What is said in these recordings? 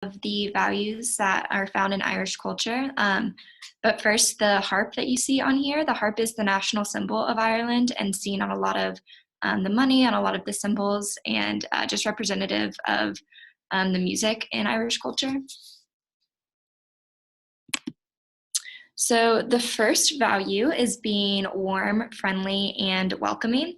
of the values that are found in Irish culture. But first, the harp that you see on here, the harp is the national symbol of Ireland and seen on a lot of the money, on a lot of the symbols, and just representative of the music in Irish culture. So the first value is being warm, friendly, and welcoming.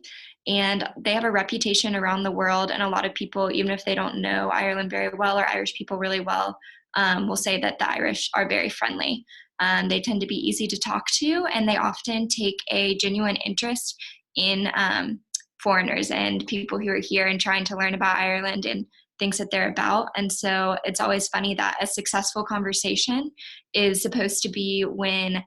And they have a reputation around the world, and a lot of people, even if they don't know Ireland very well or Irish people really well, will say that the Irish are very friendly. They tend to be easy to talk to, and they often take a genuine interest in foreigners and people who are here and trying to learn about Ireland and things that they're about. And so it's always funny that a successful conversation is supposed to be when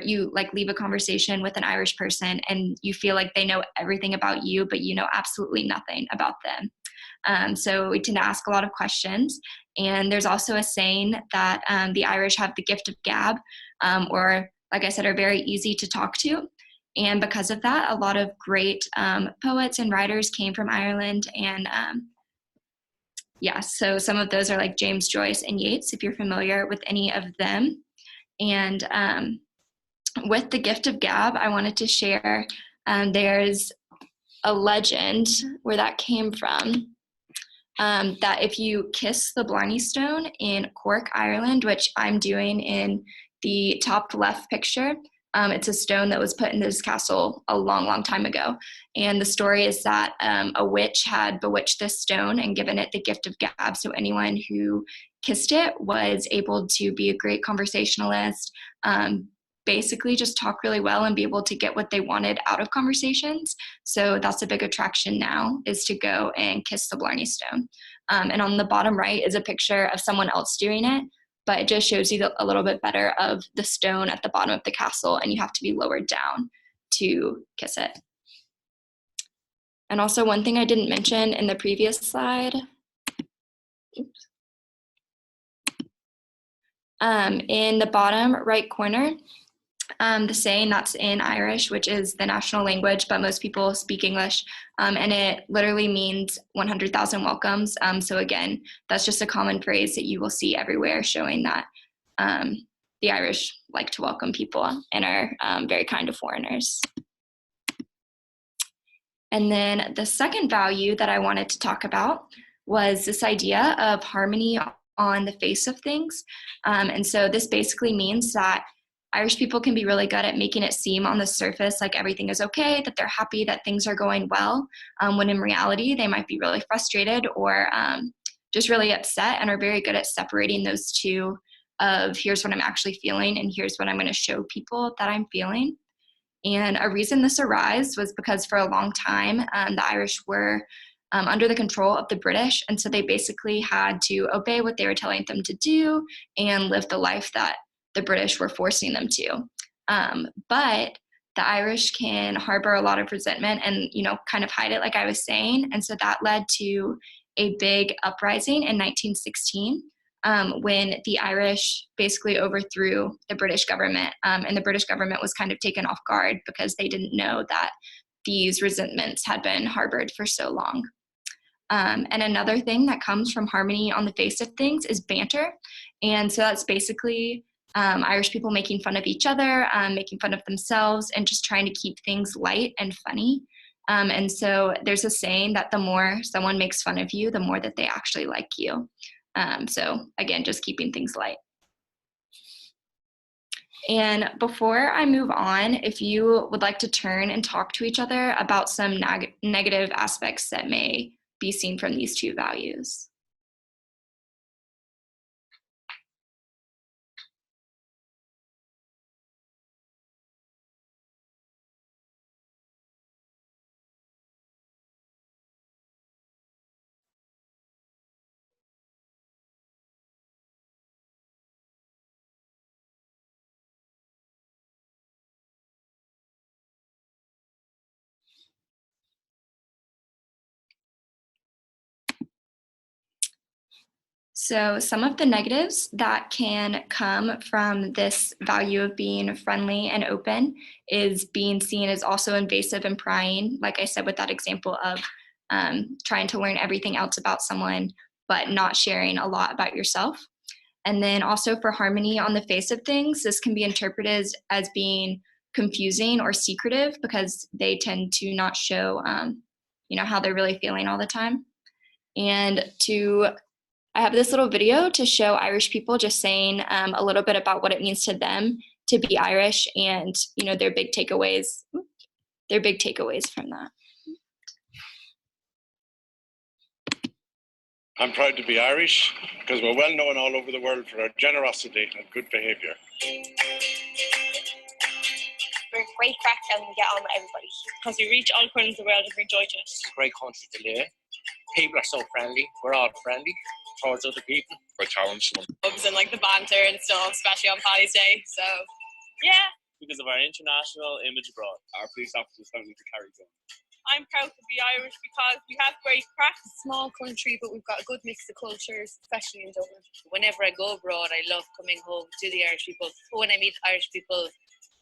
you like leave a conversation with an Irish person and you feel like they know everything about you, but you know absolutely nothing about them. So we tend to ask a lot of questions. And there's also a saying that the Irish have the gift of gab, or like I said, are very easy to talk to. And because of that, a lot of great poets and writers came from Ireland. And so some of those are like James Joyce and Yeats, if you're familiar with any of them. And with the gift of gab, I wanted to share, there's a legend where that came from, that if you kiss the Blarney Stone in Cork, Ireland, which I'm doing in the top left picture, it's a stone that was put in this castle a long, long time ago. And the story is that a witch had bewitched this stone and given it the gift of gab. So anyone who kissed it was able to be a great conversationalist, basically just talk really well and be able to get what they wanted out of conversations. So that's a big attraction now, is to go and kiss the Blarney Stone. And on the bottom right is a picture of someone else doing it, but it just shows you a little bit better of the stone at the bottom of the castle, and you have to be lowered down to kiss it. And also one thing I didn't mention in the previous slide, in the bottom right corner, the saying that's in Irish, which is the national language, but most people speak English, and it literally means 100,000 welcomes. So again, that's just a common phrase that you will see everywhere, showing that the Irish like to welcome people and are very kind to foreigners. And then the second value that I wanted to talk about was this idea of harmony on the face of things. And so this basically means that Irish people can be really good at making it seem on the surface like everything is okay, that they're happy, that things are going well, when in reality they might be really frustrated or just really upset, and are very good at separating those two of here's what I'm actually feeling and here's what I'm going to show people that I'm feeling. And a reason this arose was because for a long time the Irish were under the control of the British, and so they basically had to obey what they were telling them to do and live the life that the British were forcing them to. But the Irish can harbor a lot of resentment and, kind of hide it, like I was saying. And so that led to a big uprising in 1916, when the Irish basically overthrew the British government. And the British government was kind of taken off guard because they didn't know that these resentments had been harbored for so long. And another thing that comes from harmony on the face of things is banter. And so that's basically Irish people making fun of each other, making fun of themselves, and just trying to keep things light and funny. And so there's a saying that the more someone makes fun of you, the more that they actually like you. So again, just keeping things light. And before I move on, if you would like to turn and talk to each other about some negative aspects that may be seen from these two values. So some of the negatives that can come from this value of being friendly and open is being seen as also invasive and prying, like I said with that example of trying to learn everything else about someone, but not sharing a lot about yourself. And then also for harmony on the face of things, this can be interpreted as being confusing or secretive because they tend to not show, how they're really feeling all the time. And I have this little video to show Irish people just saying a little bit about what it means to them to be Irish and, their big takeaways from that. I'm proud to be Irish because we're well known all over the world for our generosity and good behaviour. We're great crack and we get on with everybody. Because we reach all corners of the world and bring joy to it. It's a great country to live. People are so friendly. We're all friendly towards other people. We're challenged. Pubs and the banter and stuff, especially on Paddy's Day. So, yeah. Because of our international image abroad. Our police officers don't need to carry guns. I'm proud to be Irish because we have great crack. Small country, but we've got a good mix of cultures, especially in Dublin. Whenever I go abroad, I love coming home to the Irish people. But when I meet Irish people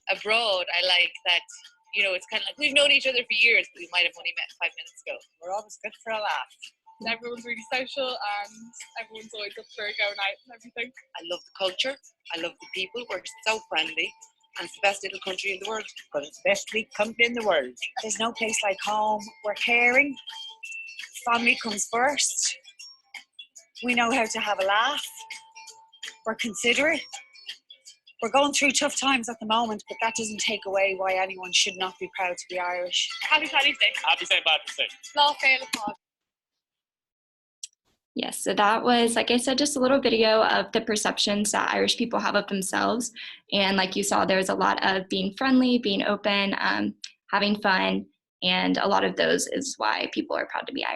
abroad, I like that, it's kind of like we've known each other for years, but we might have only met 5 minutes ago. We're always good for a laugh. Everyone's really social and everyone's always up for going out and everything. I love the culture. I love the people. We're so friendly. And it's the best little country in the world. Because it's the best big country in the world. There's no place like home. We're caring. Family comes first. We know how to have a laugh. We're considerate. We're going through tough times at the moment, but that doesn't take away why anyone should not be proud to be Irish. Happy Paddy's Day. Happy St. Patrick's Day. Slá féile pod. Yes, so that was, like I said, just a little video of the perceptions that Irish people have of themselves. And like you saw, there's a lot of being friendly, being open, having fun, and a lot of those is why people are proud to be Irish.